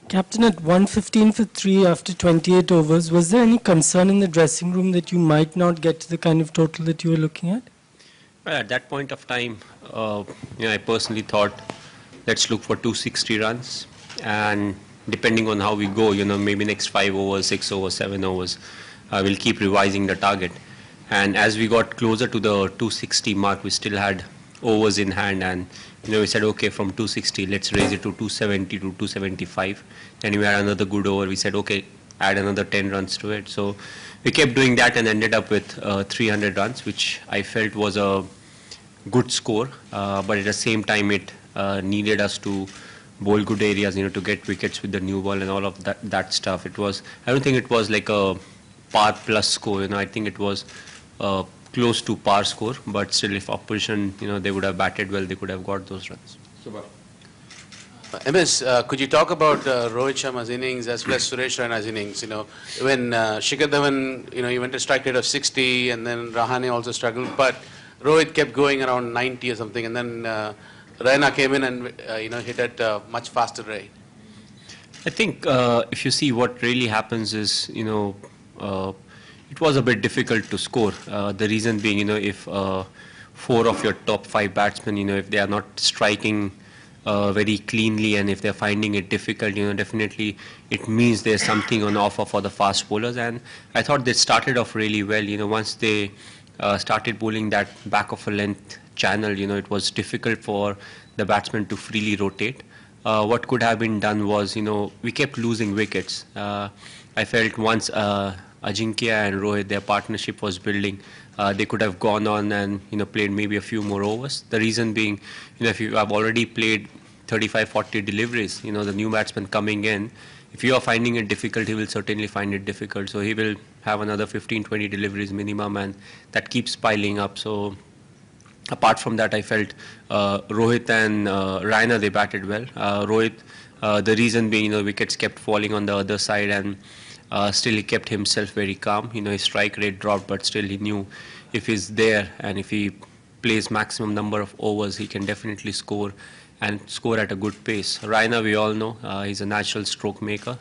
Captain, at 115 for 3 after 28 overs, was there any concern in the dressing room that you might not get to the kind of total that you were looking at? Well, at that point of time, I personally thought, let's look for 260 runs, and depending on how we go, maybe next 5 overs, 6 overs, 7 overs, we'll keep revising the target. And as we got closer to the 260 mark, we still had overs in hand, and we said, okay, from 260, let's raise it to 270 to 275. Then we had another good over. We said, okay, add another 10 runs to it. So we kept doing that and ended up with 300 runs, which I felt was a good score. But at the same time, it needed us to bowl good areas, to get wickets with the new ball and all of that stuff. I don't think it was like a par plus score. I think it was close to par score, but still, if opposition, they would have batted well, they could have got those runs. Super. MS, could you talk about Rohit Sharma's innings as well as Suresh Raina's innings? When Shikhar Dhawan, he went to strike rate of 60, and then Rahane also struggled, but Rohit kept going around 90 or something, and then Raina came in and hit at a much faster rate. I think if you see what really happens is, it was a bit difficult to score. The reason being, if 4 of your top 5 batsmen, if they are not striking very cleanly and if they're finding it difficult, definitely it means there's something on offer for the fast bowlers. And I thought they started off really well. Once they started bowling that back of a length channel, it was difficult for the batsmen to freely rotate. What could have been done was, we kept losing wickets. I felt once Ajinkya and Rohit, their partnership was building. They could have gone on and played maybe a few more overs. The reason being, if you have already played 35-40 deliveries, the new batsman coming in, if you are finding it difficult, he will certainly find it difficult. So he will have another 15-20 deliveries minimum, and that keeps piling up. So apart from that, I felt Rohit and Raina, they batted well. Rohit, the reason being, wickets kept falling on the other side, and still he kept himself very calm. His strike rate dropped, but still he knew if he's there and if he plays maximum number of overs, he can definitely score and score at a good pace. Raina, we all know, he's a natural stroke maker.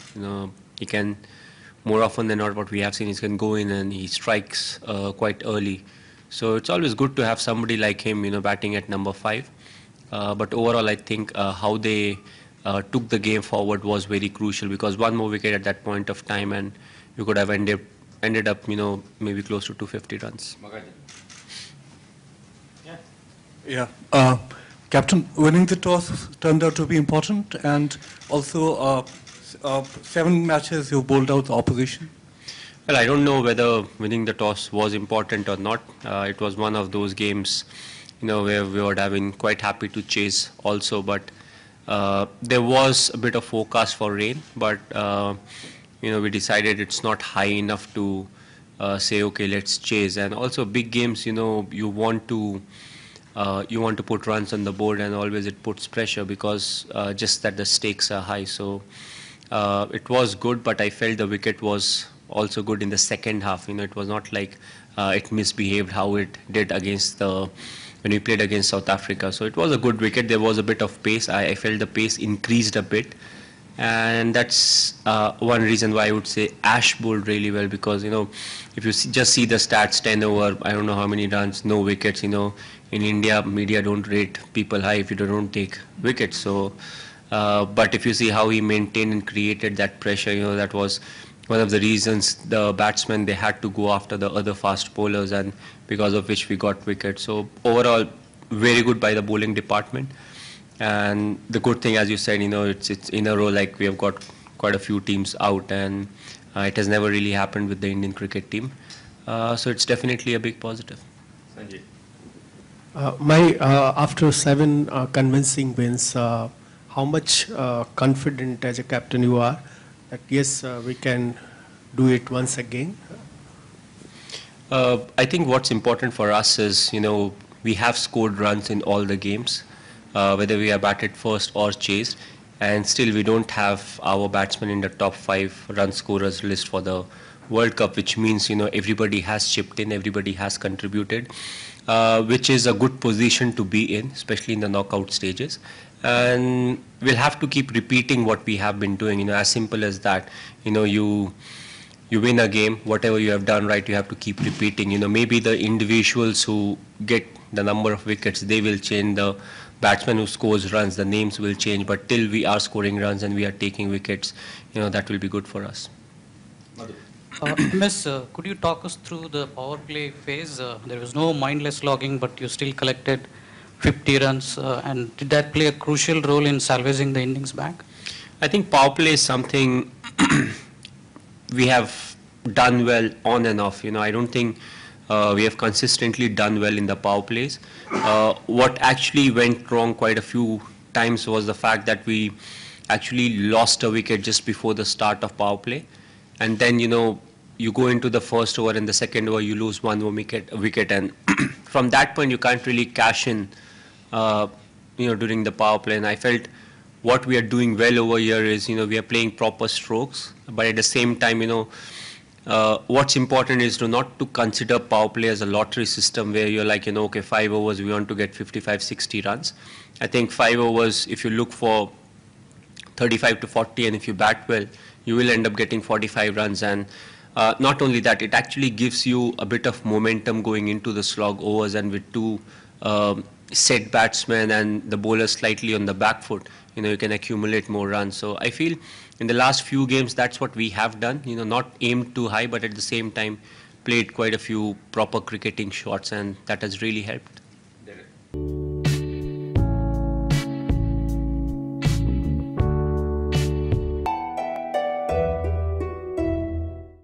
He can, more often than not, what we have seen, he can go in and he strikes quite early. So it's always good to have somebody like him, batting at number 5. But overall, I think how they took the game forward was very crucial, because one more wicket at that point of time and you could have ended up, maybe close to 250 runs. Yeah. Captain, winning the toss turned out to be important, and also 7 matches you bowled out the opposition. Well, I don't know whether winning the toss was important or not. It was one of those games, where we would have been quite happy to chase also, but there was a bit of forecast for rain, but we decided it's not high enough to say, okay, let's chase. And also big games, you want to put runs on the board, and always it puts pressure, because just that the stakes are high. So it was good, but I felt the wicket was also good in the second half. It was not like it misbehaved how it did when we played against South Africa. So it was a good wicket. There was a bit of pace. I felt the pace increased a bit, and that's one reason why I would say Ash bowled really well, because if you just see the stats, 10 over, I don't know how many runs, no wickets. In India, media don't rate people high if you don't take wickets. So but if you see how he maintained and created that pressure, that was one of the reasons the batsmen, they had to go after the other fast bowlers, and because of which we got wickets. So overall, very good by the bowling department. And the good thing, as you said, it's in a row, like we have got quite a few teams out, and it has never really happened with the Indian cricket team. So it's definitely a big positive. Sanjay. After 7 convincing wins, how much confident as a captain you are that yes, we can do it once again? I think what's important for us is, we have scored runs in all the games, whether we are batted first or chased, and still we don't have our batsmen in the top 5 run scorers list for the World Cup, which means, everybody has chipped in, everybody has contributed, which is a good position to be in, especially in the knockout stages. And we'll have to keep repeating what we have been doing, as simple as that. You win a game, whatever you have done right, you have to keep repeating. Maybe the individuals who get the number of wickets, they will change. The batsman who scores runs, the names will change. But till we are scoring runs and we are taking wickets, that will be good for us. MS, could you talk us through the power play phase? There was no mindless logging, but you still collected 50 runs. And did that play a crucial role in salvaging the innings back? I think power play is something we have done well on and off. I don't think we have consistently done well in the power plays. What actually went wrong quite a few times was the fact that we actually lost a wicket just before the start of power play. And then, you go into the first over and the second over, you lose one wicket. And from that point, you can't really cash in, during the power play. And I felt what we are doing well over here is, we are playing proper strokes. But at the same time, what's important is not to consider power play as a lottery system where you're like, okay, 5 overs, we want to get 55, 60 runs. I think 5 overs, if you look for 35 to 40, and if you bat well, you will end up getting 45 runs. And not only that, it actually gives you a bit of momentum going into the slog overs, and with two set batsmen and the bowler slightly on the back foot, you can accumulate more runs. So I feel in the last few games, that's what we have done, not aimed too high, but at the same time played quite a few proper cricketing shots, and that has really helped.